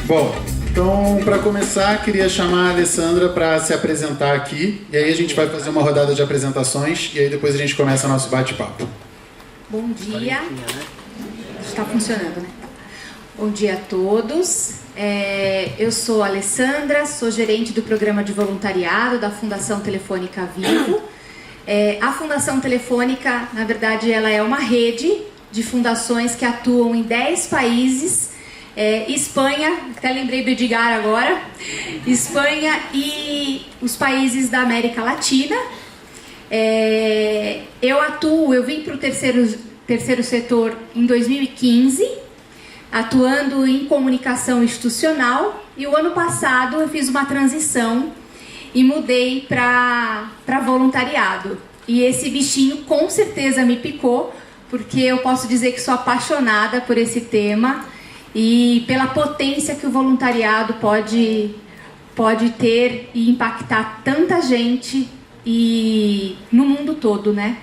Bom, então para começar, queria chamar a Alessandra para se apresentar aqui. E aí a gente vai fazer uma rodada de apresentações e aí depois a gente começa nosso bate-papo. Bom dia. Está funcionando, né? Bom dia a todos. Eu sou a Alessandra, sou gerente do programa de voluntariado da Fundação Telefônica Vivo. A Fundação Telefônica, na verdade, ela é uma rede de fundações que atuam em 10 países. Espanha, até lembrei do Edgar agora, Espanha e os países da América Latina. Eu vim para o terceiro setor em 2015, atuando em comunicação institucional, e o ano passado eu fiz uma transição e mudei para voluntariado. E esse bichinho com certeza me picou, porque eu posso dizer que sou apaixonada por esse tema e pela potência que o voluntariado pode ter e impactar tanta gente e no mundo todo, né?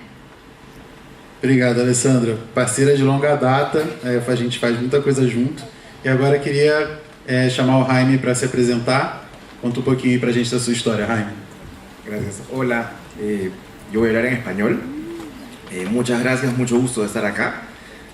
Obrigado, Alessandra. Parceira de longa data, a gente faz muita coisa junto. E agora queria chamar o Jaime para se apresentar. Conta um pouquinho para a gente da sua história, Jaime. Gracias. Hola, yo voy a hablar en español. Muchas gracias, mucho gusto de estar acá.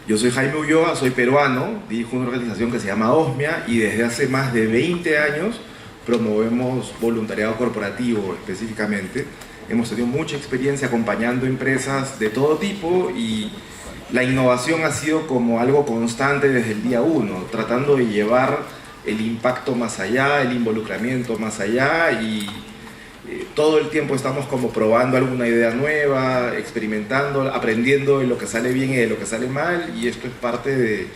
Yo soy Jaime Ulloa, soy peruano, dirijo una organización que se llama OSMIA y desde hace más de 20 años promovemos voluntariado corporativo específicamente. Hemos tenido mucha experiencia acompañando empresas de todo tipo y la innovación ha sido como algo constante desde el día uno, tratando de llevar el impacto más allá, el involucramiento más allá y todo el tiempo estamos como probando alguna idea nueva, experimentando, aprendiendo de lo que sale bien y de lo que sale mal, y esto es parte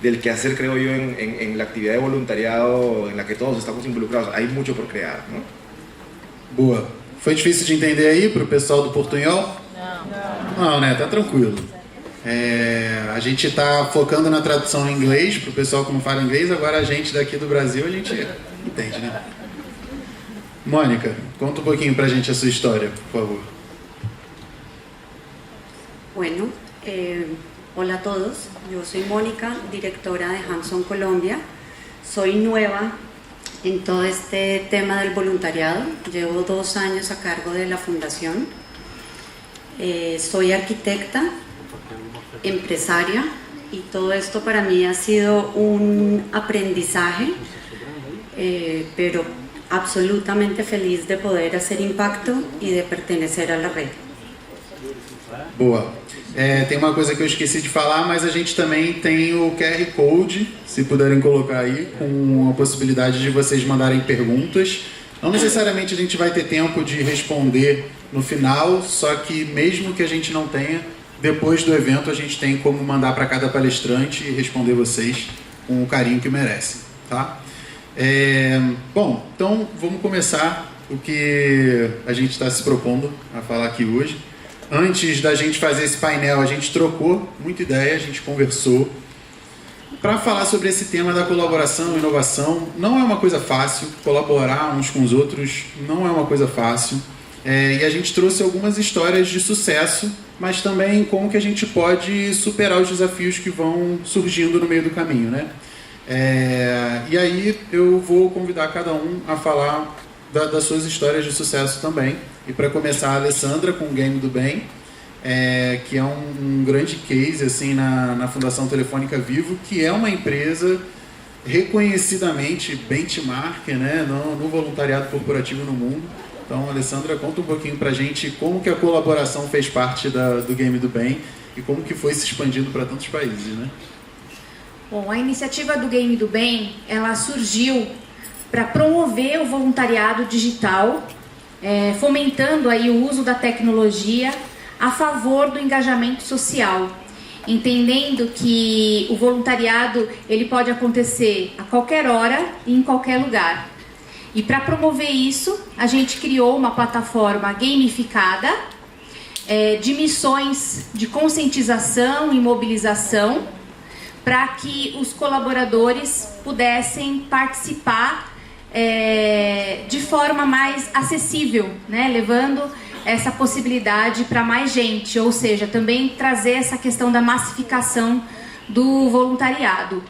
del quehacer, creo yo, en la actividad de voluntariado en la que todos estamos involucrados. Hay mucho por crear, ¿no? Boa. Foi difícil de entender aí para o pessoal do Portunhol? Não, né? Tá tranquilo. A gente está focando na tradução em inglês para o pessoal que não fala inglês, agora a gente daqui do Brasil, a gente entende, né? Mônica, conta um pouquinho pra gente a sua história, por favor. Bueno, hola a todos. Yo soy Mónica, directora de Hands-On Colombia. Soy nueva en todo este tema del voluntariado. Llevo 2 años a cargo de la fundación. Soy arquitecta, empresaria, y todo esto para mí ha sido un aprendizaje, pero absolutamente feliz de poder hacer impacto y de pertenecer a la red. Boa. Tem uma coisa que eu esqueci de falar, mas a gente também tem o QR Code, se puderem colocar aí, com a possibilidade de vocês mandarem perguntas. Não necessariamente a gente vai ter tempo de responder no final, só que mesmo que a gente não tenha, depois do evento a gente tem como mandar para cada palestrante e responder vocês com o carinho que merecem, tá? Bom, então vamos começar o que a gente está se propondo a falar aqui hoje. Antes da gente fazer esse painel, a gente trocou muita ideia, a gente conversou para falar sobre esse tema da colaboração e inovação. Não é uma coisa fácil, colaborar uns com os outros não é uma coisa fácil, e a gente trouxe algumas histórias de sucesso, mas também como que a gente pode superar os desafios que vão surgindo no meio do caminho, né? E aí eu vou convidar cada um a falar das suas histórias de sucesso também. E para começar, a Alessandra com o Game do Bem, que é um grande case assim, na Fundação Telefônica Vivo, que é uma empresa reconhecidamente benchmark, né, no voluntariado corporativo no mundo. Então, Alessandra, conta um pouquinho para a gente como que a colaboração fez parte do Game do Bem e como que foi se expandindo para tantos países, né? Bom, a iniciativa do Game do Bem, ela surgiu para promover o voluntariado digital, fomentando aí o uso da tecnologia a favor do engajamento social, entendendo que o voluntariado ele pode acontecer a qualquer hora e em qualquer lugar. E para promover isso, a gente criou uma plataforma gamificada de missões de conscientização e mobilização, para que os colaboradores pudessem participar de forma mais acessível, né? Levando essa possibilidade para mais gente, ou seja, também trazer essa questão da massificação do voluntariado.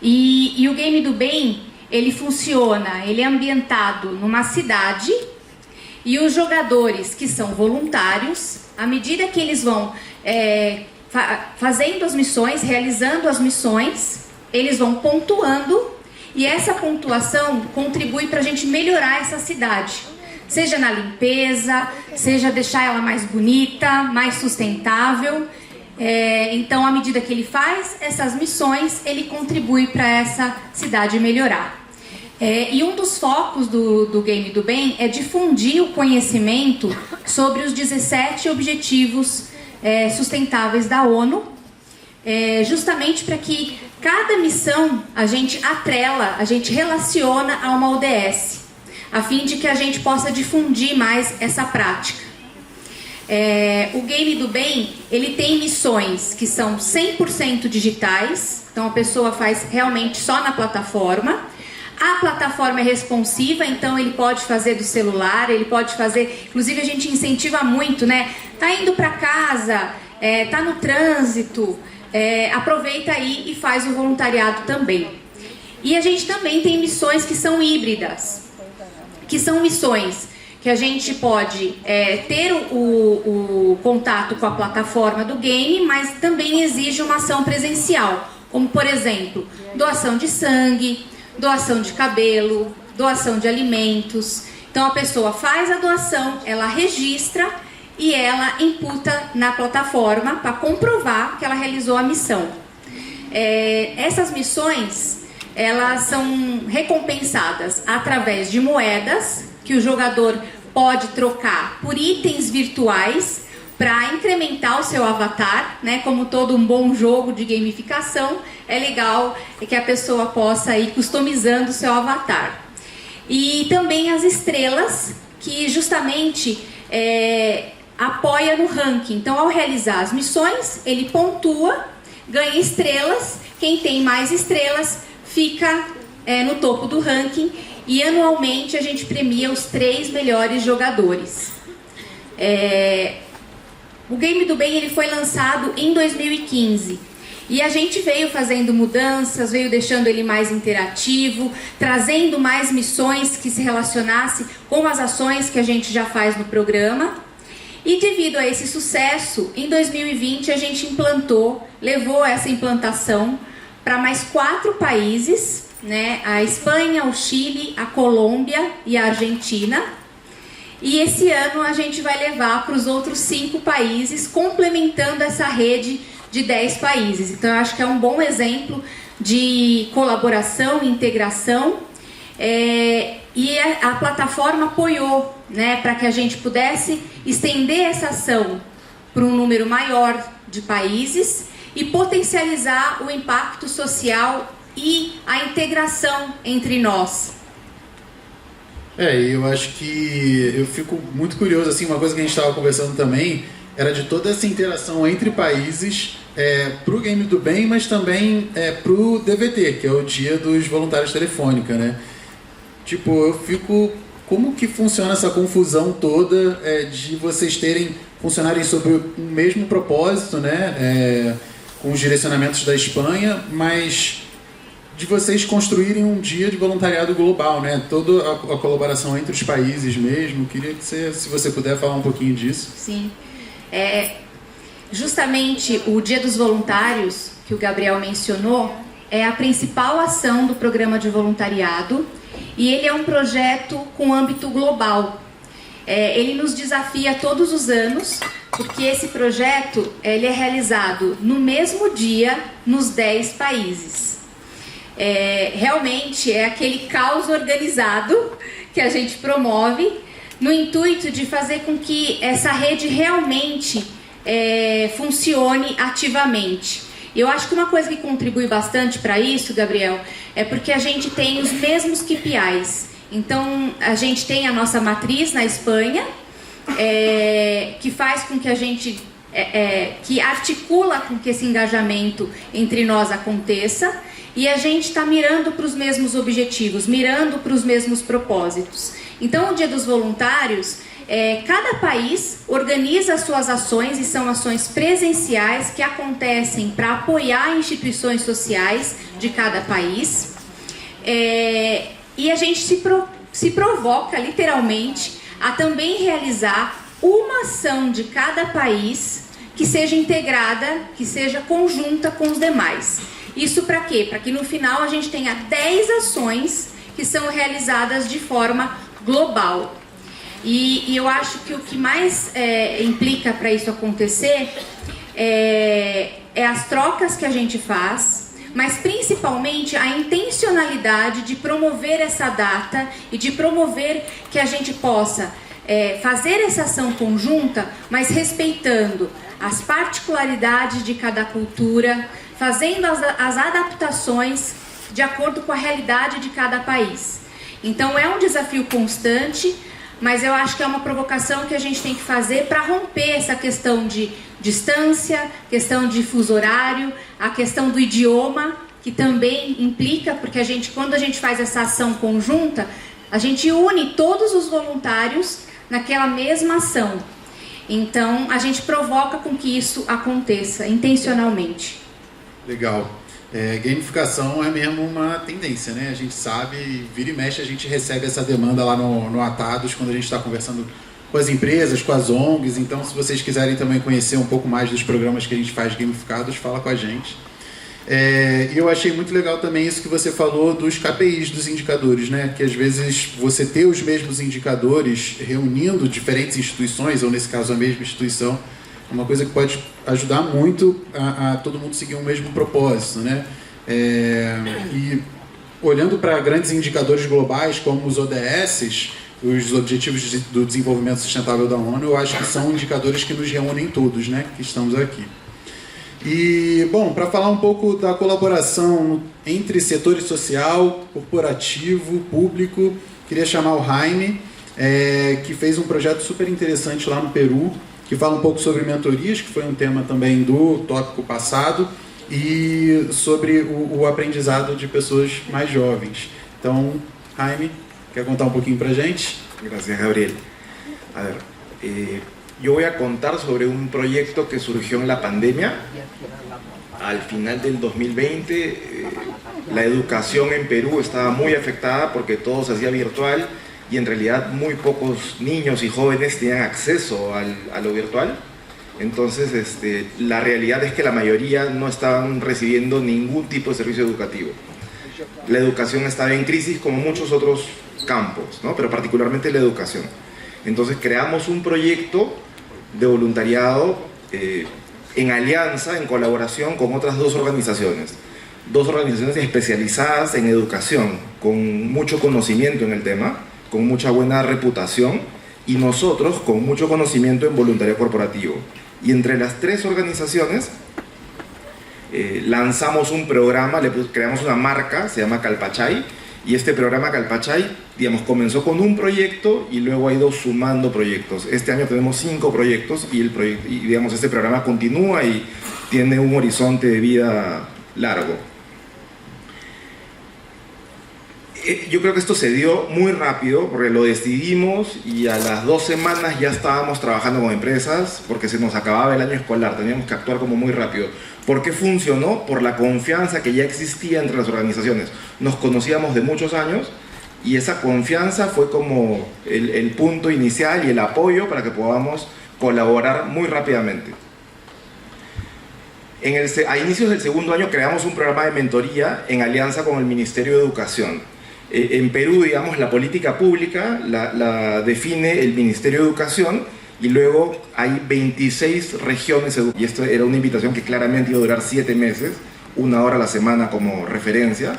E o Game do Bem, ele funciona, ele é ambientado numa cidade e os jogadores que são voluntários, à medida que eles vão fazendo as missões, realizando as missões, eles vão pontuando e essa pontuação contribui para a gente melhorar essa cidade. Seja na limpeza, seja deixar ela mais bonita, mais sustentável. Então, à medida que ele faz essas missões, ele contribui para essa cidade melhorar. E um dos focos do Game do Bem é difundir o conhecimento sobre os 17 objetivos sustentáveis da ONU, justamente para que cada missão a gente atrela, a gente relaciona a uma ODS, a fim de que a gente possa difundir mais essa prática. O Game do Bem, ele tem missões que são 100% digitais, então a pessoa faz realmente só na plataforma. A plataforma é responsiva, então ele pode fazer do celular, ele pode fazer, inclusive a gente incentiva muito, né? Tá indo para casa, tá no trânsito, aproveita aí e faz o voluntariado também. E a gente também tem missões que são híbridas, que são missões que a gente pode ter o contato com a plataforma do game, mas também exige uma ação presencial, como por exemplo, doação de sangue, doação de cabelo, doação de alimentos. Então a pessoa faz a doação, ela registra e ela imputa na plataforma para comprovar que ela realizou a missão. Essas missões, elas são recompensadas através de moedas que o jogador pode trocar por itens virtuais para incrementar o seu avatar, né? Como todo um bom jogo de gamificação, é legal que a pessoa possa ir customizando o seu avatar. E também as estrelas, que justamente apoia no ranking. Então, ao realizar as missões, ele pontua, ganha estrelas. Quem tem mais estrelas fica no topo do ranking. E anualmente a gente premia os 3 melhores jogadores. O Game do Bem ele foi lançado em 2015 e a gente veio fazendo mudanças, veio deixando ele mais interativo, trazendo mais missões que se relacionassem com as ações que a gente já faz no programa. E devido a esse sucesso, em 2020 a gente levou essa implantação para mais 4 países, né? A Espanha, o Chile, a Colômbia e a Argentina. E esse ano a gente vai levar para os outros 5 países, complementando essa rede de 10 países. Então, eu acho que é um bom exemplo de colaboração e integração. E a plataforma apoiou, né, para que a gente pudesse estender essa ação para um número maior de países e potencializar o impacto social e a integração entre nós. Eu acho que eu fico muito curioso, assim, uma coisa que a gente estava conversando também era de toda essa interação entre países para o Game do Bem, mas também para o DVT, que é o Dia dos Voluntários Telefônica, né? Tipo, eu fico... Como que funciona essa confusão toda de vocês funcionarem sobre o mesmo propósito, né? Com os direcionamentos da Espanha, mas... de vocês construírem um dia de voluntariado global, né? Toda a colaboração entre os países mesmo. Queria que se você puder falar um pouquinho disso. Sim. Justamente o Dia dos Voluntários, que o Gabriel mencionou, é a principal ação do programa de voluntariado e ele é um projeto com âmbito global. Ele nos desafia todos os anos, porque esse projeto ele é realizado no mesmo dia nos 10 países. Realmente é aquele caos organizado que a gente promove no intuito de fazer com que essa rede realmente funcione ativamente. Eu acho que uma coisa que contribui bastante para isso, Gabriel, é porque a gente tem os mesmos KPIs. Então, a gente tem a nossa matriz na Espanha, que faz com que a gente... que articula com que esse engajamento entre nós aconteça. E a gente está mirando para os mesmos objetivos, mirando para os mesmos propósitos. Então, o Dia dos Voluntários, cada país organiza as suas ações e são ações presenciais que acontecem para apoiar instituições sociais de cada país. E a gente se provoca, literalmente, a também realizar uma ação de cada país que seja integrada, que seja conjunta com os demais. Isso para quê? Para que no final a gente tenha 10 ações que são realizadas de forma global. E eu acho que o que mais implica para isso acontecer é as trocas que a gente faz, mas principalmente a intencionalidade de promover essa data e de promover que a gente possa fazer essa ação conjunta, mas respeitando as particularidades de cada cultura, fazendo as adaptações de acordo com a realidade de cada país. Então é um desafio constante, mas eu acho que é uma provocação que a gente tem que fazer para romper essa questão de distância, questão de fuso horário, a questão do idioma, que também implica, porque quando a gente faz essa ação conjunta, a gente une todos os voluntários naquela mesma ação. Então, a gente provoca com que isso aconteça intencionalmente. Legal. Gamificação é mesmo uma tendência, né? A gente sabe, vira e mexe, a gente recebe essa demanda lá no Atados, quando a gente está conversando com as empresas, com as ONGs. Então, se vocês quiserem também conhecer um pouco mais dos programas que a gente faz gamificados, fala com a gente. E eu achei muito legal também isso que você falou dos KPIs, dos indicadores, né? Que às vezes você ter os mesmos indicadores reunindo diferentes instituições, ou nesse caso a mesma instituição, é uma coisa que pode ajudar muito a todo mundo seguir o mesmo propósito, né? E olhando para grandes indicadores globais como os ODS, os Objetivos do Desenvolvimento Sustentável da ONU, eu acho que são indicadores que nos reúnem todos, né? Que estamos aqui. E, bom, para falar um pouco da colaboração entre setor social, corporativo, público, queria chamar o Jaime, que fez um projeto super interessante lá no Peru, que fala um pouco sobre mentorias, que foi um tema também do tópico passado, e sobre o aprendizado de pessoas mais jovens. Então, Jaime, quer contar um pouquinho para a gente? Gracias, Gabriel. A ver, yo voy a contar sobre un proyecto que surgió en la pandemia. Al final del 2020, la educación en Perú estaba muy afectada porque todo se hacía virtual y en realidad muy pocos niños y jóvenes tenían acceso a lo virtual. Entonces, la realidad es que la mayoría no estaban recibiendo ningún tipo de servicio educativo. La educación estaba en crisis como muchos otros campos, ¿no? Pero particularmente la educación. Entonces creamos un proyecto de voluntariado en alianza, en colaboración con otras dos organizaciones especializadas en educación, con mucho conocimiento en el tema, con mucha buena reputación, y nosotros con mucho conocimiento en voluntariado corporativo. Y entre las tres organizaciones lanzamos un programa, creamos una marca, se llama Calpachay, y este programa Calpachay, digamos, comenzó con un proyecto y luego ha ido sumando proyectos. Este año tenemos 5 proyectos y digamos, este programa continúa y tiene un horizonte de vida largo. Yo creo que esto se dio muy rápido porque lo decidimos y a las 2 semanas ya estábamos trabajando con empresas porque se nos acababa el año escolar, teníamos que actuar como muy rápido. ¿Por qué funcionó? Por la confianza que ya existía entre las organizaciones. Nos conocíamos de muchos años y esa confianza fue como el punto inicial y el apoyo para que podamos colaborar muy rápidamente. A inicios del segundo año creamos un programa de mentoría en alianza con el Ministerio de Educación. En Perú, digamos, la política pública la define el Ministerio de Educación y luego hay 26 regiones, y esto era una invitación que claramente iba a durar 7 meses, 1 hora a la semana como referencia,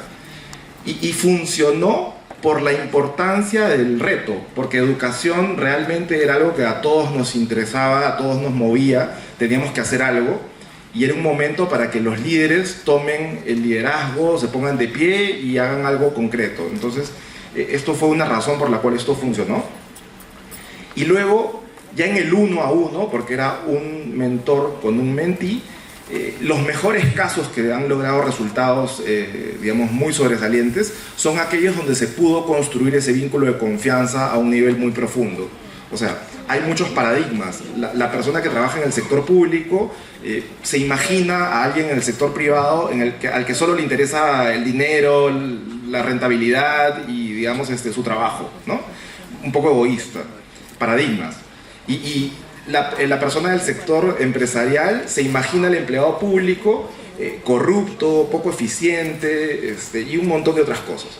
y funcionó por la importancia del reto, porque educación realmente era algo que a todos nos interesaba, a todos nos movía, teníamos que hacer algo, y era un momento para que los líderes tomen el liderazgo, se pongan de pie y hagan algo concreto. Entonces, esto fue una razón por la cual esto funcionó. Y luego, ya en el 1 a 1, porque era un mentor con un mentee, los mejores casos que han logrado resultados, digamos, muy sobresalientes, son aquellos donde se pudo construir ese vínculo de confianza a un nivel muy profundo. O sea, hay muchos paradigmas. La persona que trabaja en el sector público se imagina a alguien en el sector privado al que solo le interesa el dinero, la rentabilidad y, digamos, su trabajo, ¿no? Un poco egoísta, paradigmas. Y la persona del sector empresarial se imagina al empleado público corrupto, poco eficiente y un montón de otras cosas.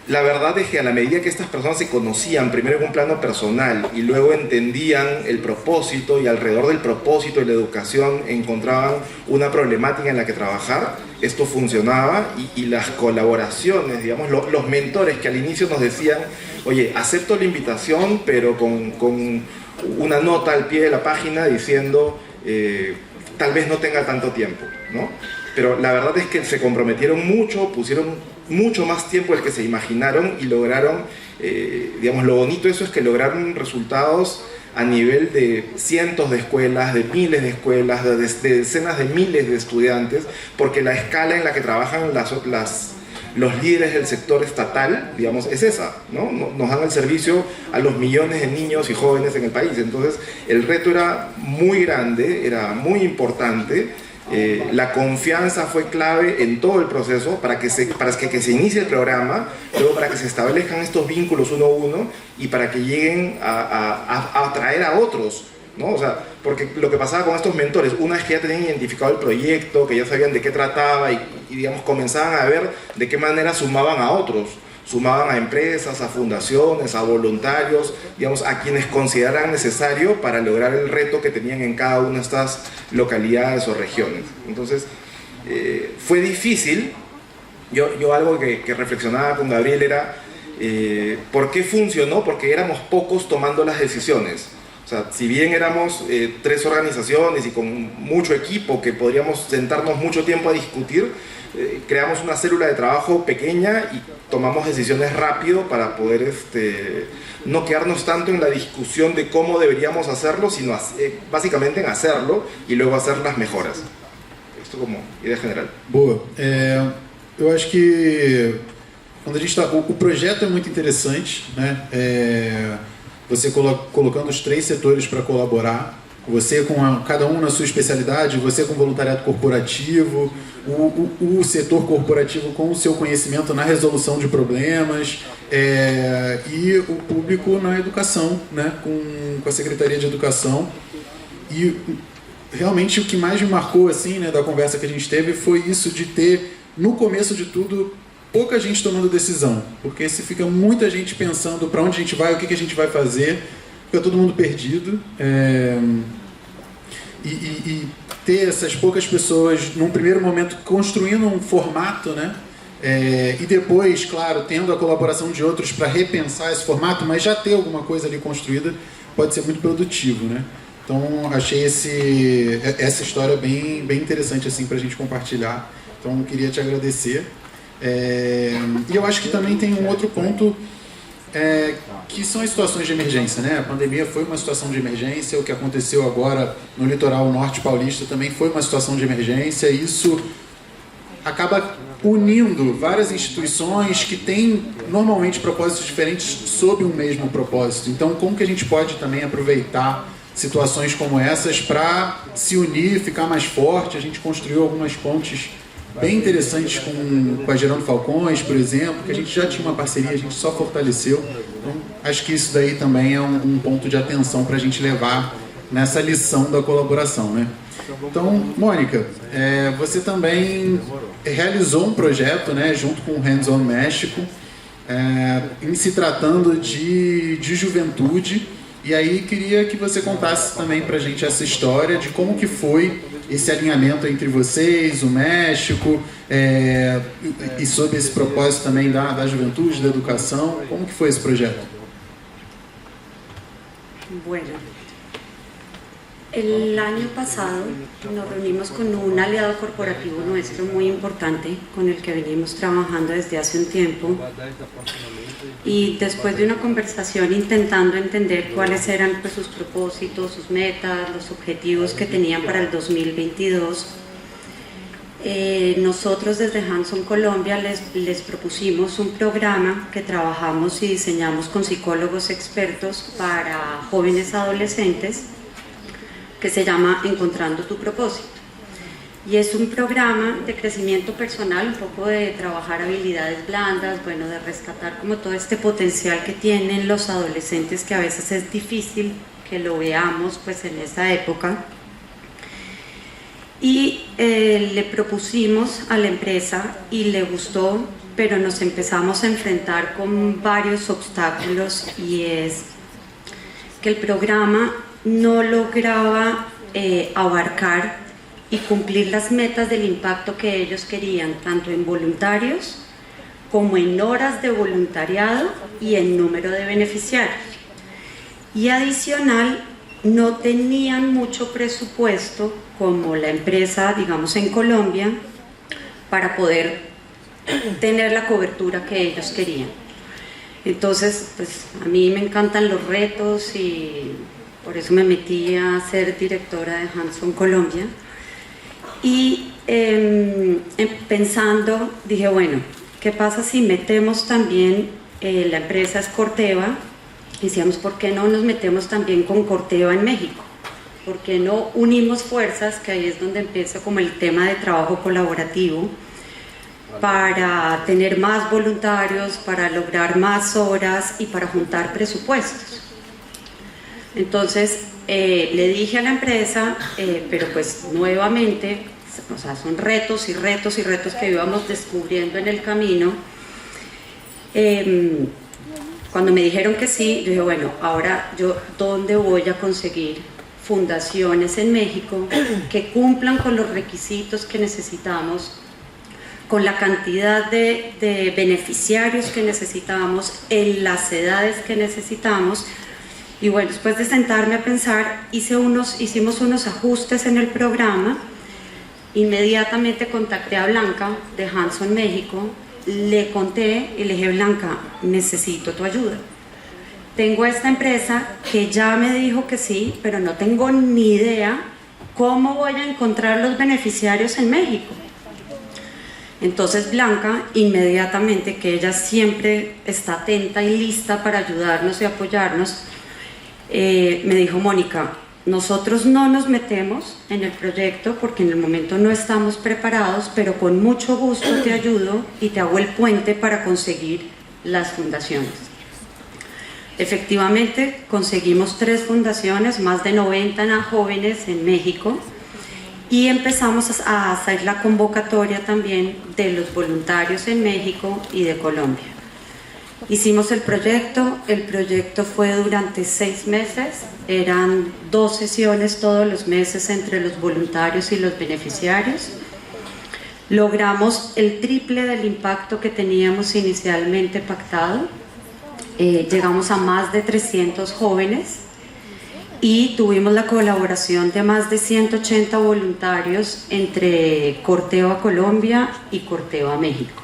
La verdad es que a la medida que estas personas se conocían primero en un plano personal y luego entendían el propósito y alrededor del propósito de la educación encontraban una problemática en la que trabajar, esto funcionaba y las colaboraciones, digamos, los mentores que al inicio nos decían, oye, acepto la invitación pero con una nota al pie de la página diciendo tal vez no tenga tanto tiempo, ¿no? Pero la verdad es que se comprometieron mucho, pusieron mucho más tiempo del que se imaginaron y lograron, digamos, lo bonito de eso es que lograron resultados a nivel de cientos de escuelas, de miles de escuelas, de decenas de miles de estudiantes, porque la escala en la que trabajan los líderes del sector estatal, digamos, es esa, ¿no? Nos dan el servicio a los millones de niños y jóvenes en el país. Entonces, el reto era muy grande, era muy importante. La confianza fue clave en todo el proceso para que se inicie el programa, luego para que se establezcan estos vínculos uno a uno y para que lleguen a atraer a otros, ¿no? O sea, porque lo que pasaba con estos mentores, una vez que ya tenían identificado el proyecto, que ya sabían de qué trataba y digamos, comenzaban a ver de qué manera sumaban a otros, sumaban a empresas, a fundaciones, a voluntarios, digamos, a quienes consideraran necesario para lograr el reto que tenían en cada una de estas localidades o regiones. Entonces, fue difícil. Yo algo que reflexionaba con Gabriel era ¿por qué funcionó? Porque éramos pocos tomando las decisiones. O sea, si bien éramos 3 organizaciones y con mucho equipo que podríamos sentarnos mucho tiempo a discutir, creamos una célula de trabajo pequeña y tomamos decisiones rápido para poder no quedarnos tanto en la discusión de cómo deberíamos hacerlo, sino básicamente en hacerlo y luego hacer las mejoras. Esto como idea general. Boa. Eu acho que quando a gente o projeto é muito interessante, né? Você colocando os 3 setores para colaborar, você com cada um na sua especialidade, você com voluntariado corporativo, o setor corporativo com o seu conhecimento na resolução de problemas e o público na educação, né? com a Secretaria de Educação. E realmente o que mais me marcou assim, né, da conversa que a gente teve foi isso de ter, no começo de tudo, pouca gente tomando decisão, porque se fica muita gente pensando para onde a gente vai, o que a gente vai fazer, fica todo mundo perdido. E ter essas poucas pessoas, num primeiro momento, construindo um formato, né? E depois, claro, tendo a colaboração de outros para repensar esse formato, mas já ter alguma coisa ali construída, pode ser muito produtivo, né? Então, achei essa história bem interessante assim, para a gente compartilhar. Então, queria te agradecer. E eu acho que também tem um outro ponto, que são as situações de emergência, né? A pandemia foi uma situação de emergência, o que aconteceu agora no litoral norte paulista também foi uma situação de emergência, e isso acaba unindo várias instituições que têm normalmente propósitos diferentes sob um mesmo propósito. Então, como que a gente pode também aproveitar situações como essas para se unir, ficar mais forte? A gente construiu algumas pontes bem interessantes com a Gerando Falcões, por exemplo, que a gente já tinha uma parceria, a gente só fortaleceu. Então, acho que isso daí também é um ponto de atenção para a gente levar nessa lição da colaboração, né? Então, Mônica, você também realizou um projeto, né, junto com o Hands On México, em se tratando de juventude, e aí queria que você contasse também para a gente essa história de como que foi esse alinhamento entre vocês, o México, e sobre esse propósito também da juventude, da educação. Como que foi esse projeto? Bueno, el año pasado nos reunimos con un aliado corporativo nuestro muy importante con el que venimos trabajando desde hace un tiempo, y después de una conversación intentando entender cuáles eran pues, sus propósitos, sus metas, los objetivos que tenían para el 2022, nosotros desde Hands On Colombia les propusimos un programa que trabajamos y diseñamos con psicólogos expertos para jóvenes adolescentes, que se llama Encontrando tu propósito. Y es un programa de crecimiento personal, un poco de trabajar habilidades blandas, bueno, de rescatar como todo este potencial que tienen los adolescentes, que a veces es difícil que lo veamos pues en esa época. Y le propusimos a la empresa y le gustó, pero nos empezamos a enfrentar con varios obstáculos, y es que el programa no lograba abarcar y cumplir las metas del impacto que ellos querían, tanto en voluntarios como en horas de voluntariado y en número de beneficiarios. Y adicional, no tenían mucho presupuesto como la empresa, digamos en Colombia, para poder tener la cobertura que ellos querían. Entonces, pues a mí me encantan los retos y por eso me metí a ser directora de Hands-On Colombia. Y pensando, dije, bueno, ¿qué pasa si metemos también, la empresa es Corteva, y decíamos, ¿por qué no nos metemos también con Corteva en México? ¿Por qué no unimos fuerzas? Que ahí es donde empieza como el tema de trabajo colaborativo, para tener más voluntarios, para lograr más horas y para juntar presupuestos. Entonces le dije a la empresa, pero pues nuevamente, o sea, son retos y retos y retos que íbamos descubriendo en el camino. Cuando me dijeron que sí, yo dije, bueno, ahora yo, ¿dónde voy a conseguir fundaciones en México que cumplan con los requisitos que necesitamos, con la cantidad de beneficiarios que necesitamos, en las edades que necesitamos? Y bueno, después de sentarme a pensar, hicimos unos ajustes en el programa. Inmediatamente contacté a Blanca de Hands-On México, le conté y le dije, Blanca, necesito tu ayuda. Tengo esta empresa que ya me dijo que sí, pero no tengo ni idea cómo voy a encontrar los beneficiarios en México. Entonces Blanca, inmediatamente, que ella siempre está atenta y lista para ayudarnos y apoyarnos, me dijo, Mónica, nosotros no nos metemos en el proyecto porque en el momento no estamos preparados, pero con mucho gusto te ayudo y te hago el puente para conseguir las fundaciones. Efectivamente, conseguimos 3 fundaciones, más de 90 jóvenes en México, y empezamos a hacer la convocatoria también de los voluntarios en México y de Colombia. Hicimos el proyecto fue durante 6 meses, eran 2 sesiones todos los meses entre los voluntarios y los beneficiarios. Logramos el triple del impacto que teníamos inicialmente pactado, llegamos a más de 300 jóvenes y tuvimos la colaboración de más de 180 voluntarios entre Corteva Colombia y Corteva México.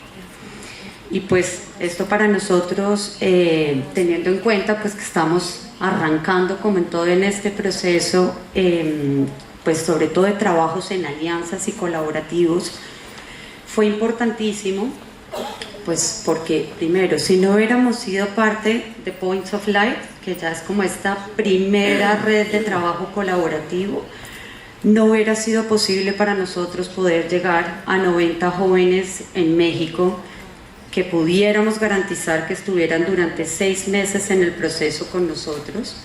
Y pues esto para nosotros, teniendo en cuenta pues que estamos arrancando como en todo en este proceso, pues sobre todo de trabajos en alianzas y colaborativos, fue importantísimo, pues porque primero, si no hubiéramos sido parte de Points of Light, que ya es como esta primera red de trabajo colaborativo, no hubiera sido posible para nosotros poder llegar a 90 jóvenes en México, que pudiéramos garantizar que estuvieran durante 6 meses en el proceso con nosotros,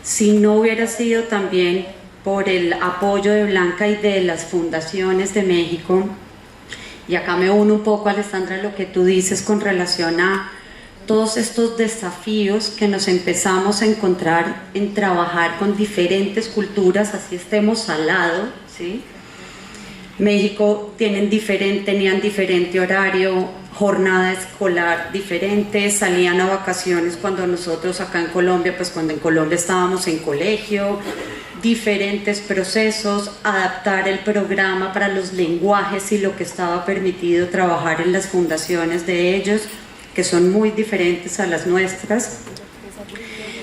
si no hubiera sido también por el apoyo de Blanca y de las fundaciones de México. Y acá me uno un poco, Alessandra, a lo que tú dices con relación a todos estos desafíos que nos empezamos a encontrar en trabajar con diferentes culturas, así estemos al lado, ¿sí? México tenían diferente horario, jornada escolar diferente, salían a vacaciones cuando nosotros acá en Colombia, pues cuando en Colombia estábamos en colegio, diferentes procesos, adaptar el programa para los lenguajes y lo que estaba permitido trabajar en las fundaciones de ellos, que son muy diferentes a las nuestras.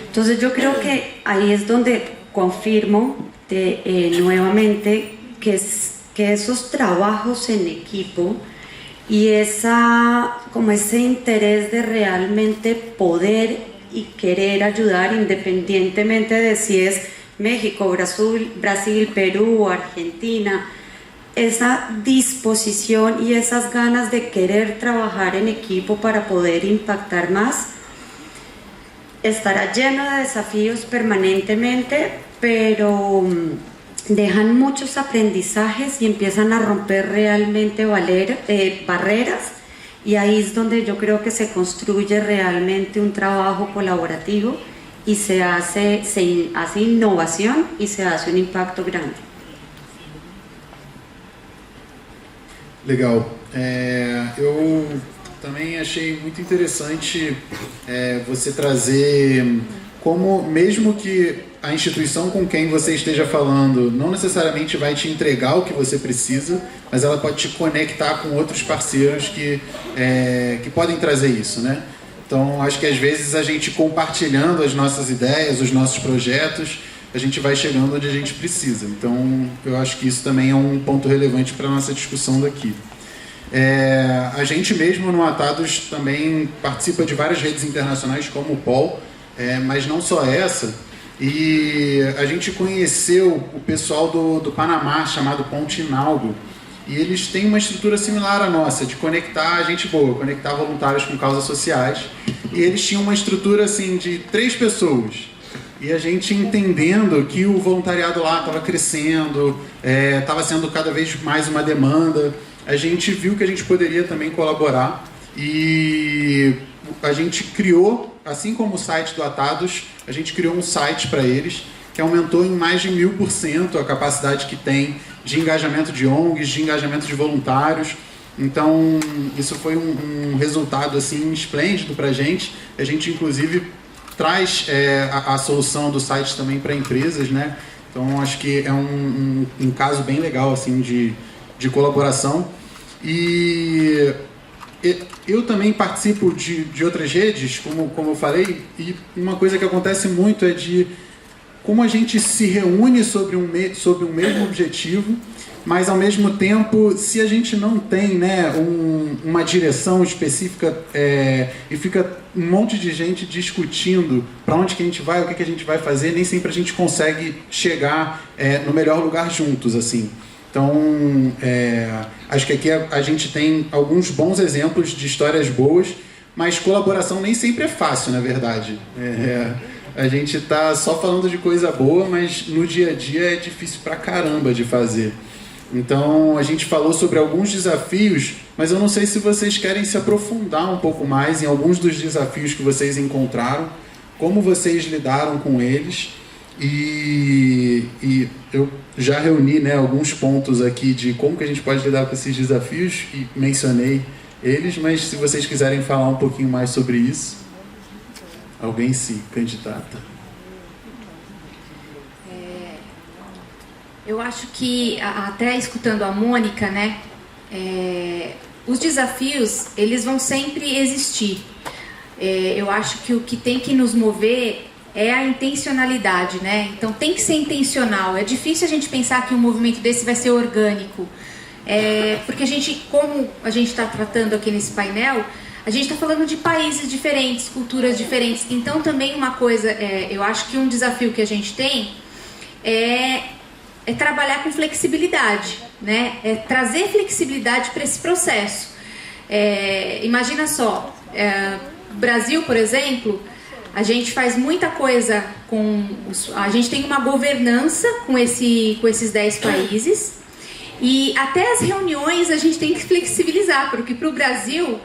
Entonces yo creo que ahí es donde confirmo nuevamente que esos trabajos en equipo y como ese interés de realmente poder y querer ayudar, independientemente de si es México, Brasil, Perú, Argentina, esa disposición y esas ganas de querer trabajar en equipo para poder impactar más. Estará lleno de desafíos permanentemente, pero dejan muchos aprendizajes y empiezan a romper realmente barreras, y ahí es donde yo creo que se construye realmente un trabajo colaborativo y se hace innovación y se hace un impacto grande. Legal. Eu também achei muito interessante você trazer como, mesmo que a instituição com quem você esteja falando não necessariamente vai te entregar o que você precisa, mas ela pode te conectar com outros parceiros que podem trazer isso, né? Então, acho que às vezes a gente compartilhando as nossas ideias, os nossos projetos, a gente vai chegando onde a gente precisa. Então, eu acho que isso também é um ponto relevante para a nossa discussão daqui. A gente mesmo no Atados também participa de várias redes internacionais como o POL, mas não só essa. E a gente conheceu o pessoal do Panamá, chamado Ponte Inalgo, e eles têm uma estrutura similar à nossa, de conectar gente boa, conectar voluntários com causas sociais. E eles tinham uma estrutura assim de 3 pessoas. E a gente entendendo que o voluntariado lá estava crescendo, estava sendo cada vez mais uma demanda, a gente viu que a gente poderia também colaborar. E a gente criou, assim como o site do Atados, a gente criou um site para eles, que aumentou em mais de 1000% a capacidade que tem de engajamento de ONGs, de engajamento de voluntários. Então, isso foi um resultado assim, esplêndido para a gente. A gente, inclusive, traz a solução do site também para empresas, né? Então, acho que é um caso bem legal assim, de colaboração. E eu também participo de outras redes, como eu falei, e uma coisa que acontece muito é de como a gente se reúne sobre um mesmo objetivo, mas ao mesmo tempo, se a gente não tem, né, uma direção específica e fica um monte de gente discutindo para onde que a gente vai, o que a gente vai fazer, nem sempre a gente consegue chegar no melhor lugar juntos, assim. Então, acho que aqui a gente tem alguns bons exemplos de histórias boas, mas colaboração nem sempre é fácil, na verdade. A gente está só falando de coisa boa, mas no dia a dia é difícil pra caramba de fazer. Então, a gente falou sobre alguns desafios, mas eu não sei se vocês querem se aprofundar um pouco mais em alguns dos desafios que vocês encontraram, como vocês lidaram com eles. E eu já reuni, né, alguns pontos aqui de como que a gente pode lidar com esses desafios e mencionei eles, mas se vocês quiserem falar um pouquinho mais sobre isso, alguém se candidata. Eu acho que, até escutando a Mônica, né, os desafios, eles vão sempre existir. Eu acho que o que tem que nos mover é a intencionalidade, né? Então tem que ser intencional. É difícil a gente pensar que um movimento desse vai ser orgânico. Porque a gente, como a gente está tratando aqui nesse painel, a gente está falando de países diferentes, culturas diferentes. Então também uma coisa, eu acho que um desafio que a gente tem é trabalhar com flexibilidade, né? É trazer flexibilidade para esse processo. Imagina só, Brasil, por exemplo, a gente faz muita coisa a gente tem uma governança com esses 10 países, e até as reuniões a gente tem que flexibilizar, porque para o Brasil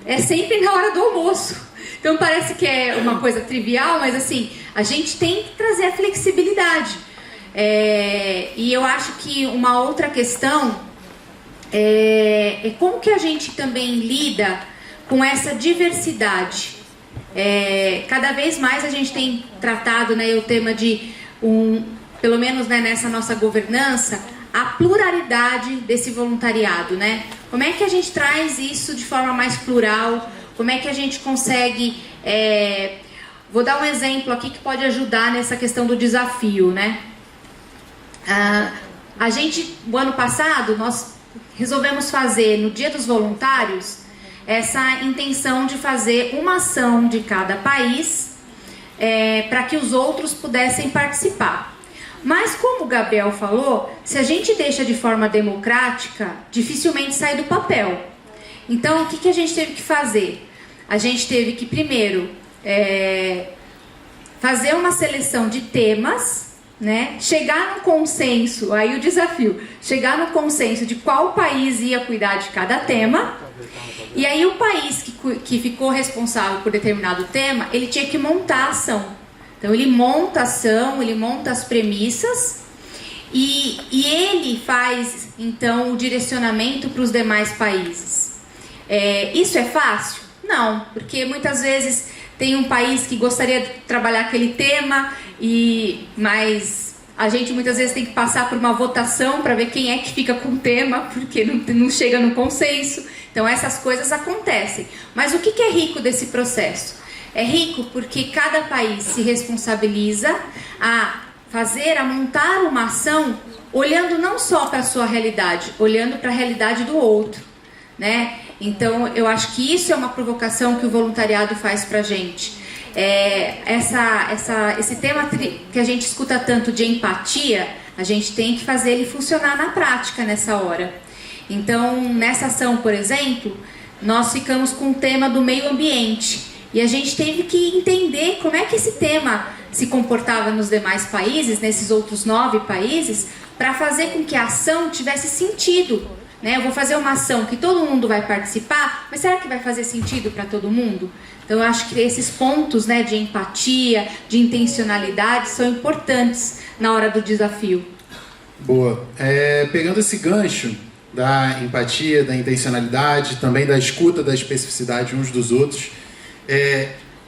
é sempre na hora do almoço. Então parece que é uma coisa trivial, mas assim, a gente tem que trazer a flexibilidade. E eu acho que uma outra questão é como que a gente também lida com essa diversidade. Cada vez mais a gente tem tratado, né, o tema de, pelo menos, né, nessa nossa governança, a pluralidade desse voluntariado, né? Como é que a gente traz isso de forma mais plural? Como é que a gente consegue... vou dar um exemplo aqui que pode ajudar nessa questão do desafio, né? A gente, o ano passado, nós resolvemos fazer, no Dia dos Voluntários, essa intenção de fazer uma ação de cada país para que os outros pudessem participar. Mas como o Gabriel falou, se a gente deixa de forma democrática, dificilmente sai do papel. Então, o que a gente teve que fazer? A gente teve que, primeiro, fazer uma seleção de temas, né? Chegar no consenso, aí o desafio, chegar no consenso de qual país ia cuidar de cada tema, e aí o país que ficou responsável por determinado tema, ele tinha que montar a ação. Então ele monta a ação, ele monta as premissas, e ele faz, então, o direcionamento para os demais países. Isso é fácil? Não, porque muitas vezes tem um país que gostaria de trabalhar aquele tema, mas a gente muitas vezes tem que passar por uma votação para ver quem é que fica com o tema, porque não chega no consenso. Então essas coisas acontecem. Mas o que é rico desse processo? É rico porque cada país se responsabiliza a montar uma ação olhando não só para a sua realidade, olhando para a realidade do outro, né? Então eu acho que isso é uma provocação que o voluntariado faz para a gente. Esse tema que a gente escuta tanto de empatia, a gente tem que fazer ele funcionar na prática nessa hora. Então, nessa ação, por exemplo, nós ficamos com o tema do meio ambiente e a gente teve que entender como é que esse tema se comportava nos demais países, nesses outros 9 países, para fazer com que a ação tivesse sentido, né? Eu vou fazer uma ação que todo mundo vai participar, mas será que vai fazer sentido para todo mundo? Então eu acho que esses pontos, né, de empatia, de intencionalidade são importantes na hora do desafio. Boa. Pegando esse gancho da empatia, da intencionalidade, também da escuta, da especificidade uns dos outros,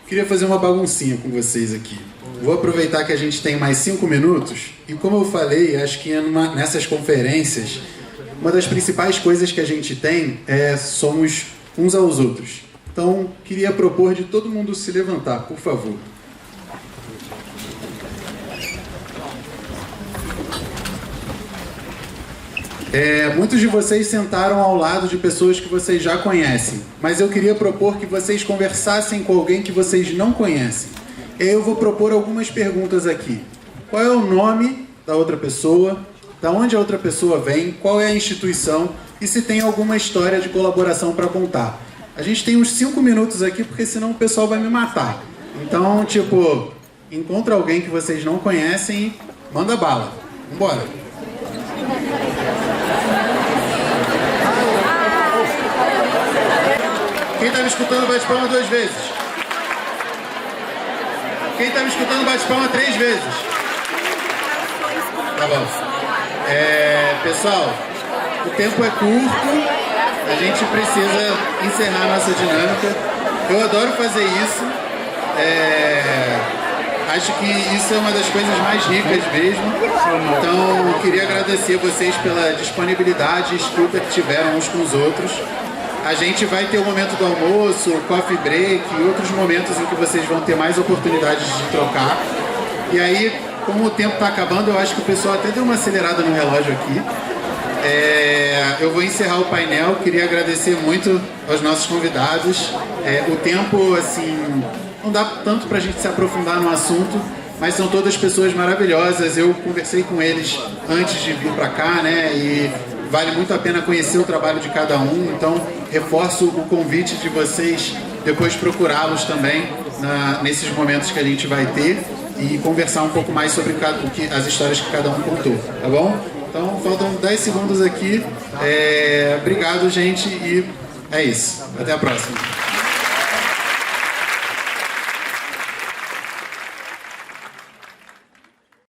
queria fazer uma baguncinha com vocês aqui. Vou aproveitar que a gente tem mais 5 minutos e, como eu falei, acho que nessas conferências, uma das principais coisas que a gente tem somos uns aos outros. Então, queria propor de todo mundo se levantar, por favor. Muitos de vocês sentaram ao lado de pessoas que vocês já conhecem, mas eu queria propor que vocês conversassem com alguém que vocês não conhecem. Eu vou propor algumas perguntas aqui. Qual é o nome da outra pessoa? Da onde a outra pessoa vem? Qual é a instituição? E se tem alguma história de colaboração para contar? A gente tem uns 5 minutos aqui, porque senão o pessoal vai me matar. Então, encontra alguém que vocês não conhecem e manda bala. Vambora. Quem está me escutando bate palma 2 vezes. Quem está me escutando bate palma 3 vezes. Tá bom. Pessoal, o tempo é curto. A gente precisa encerrar a nossa dinâmica. Eu adoro fazer isso. Acho que isso é uma das coisas mais ricas mesmo. Então, eu queria agradecer vocês pela disponibilidade e escuta que tiveram uns com os outros. A gente vai ter o momento do almoço, o coffee break e outros momentos em que vocês vão ter mais oportunidades de trocar. E aí, como o tempo está acabando, eu acho que o pessoal até deu uma acelerada no relógio aqui. Eu vou encerrar o painel. Queria agradecer muito aos nossos convidados. O tempo, assim, não dá tanto para a gente se aprofundar no assunto, mas são todas pessoas maravilhosas. Eu conversei com eles antes de vir para cá, né? E vale muito a pena conhecer o trabalho de cada um. Então, reforço o convite de vocês depois procurá-los também nesses momentos que a gente vai ter e conversar um pouco mais sobre as histórias que cada um contou, tá bom? Então, faltam 10 segundos aqui. Obrigado, gente, e é isso. Até a próxima.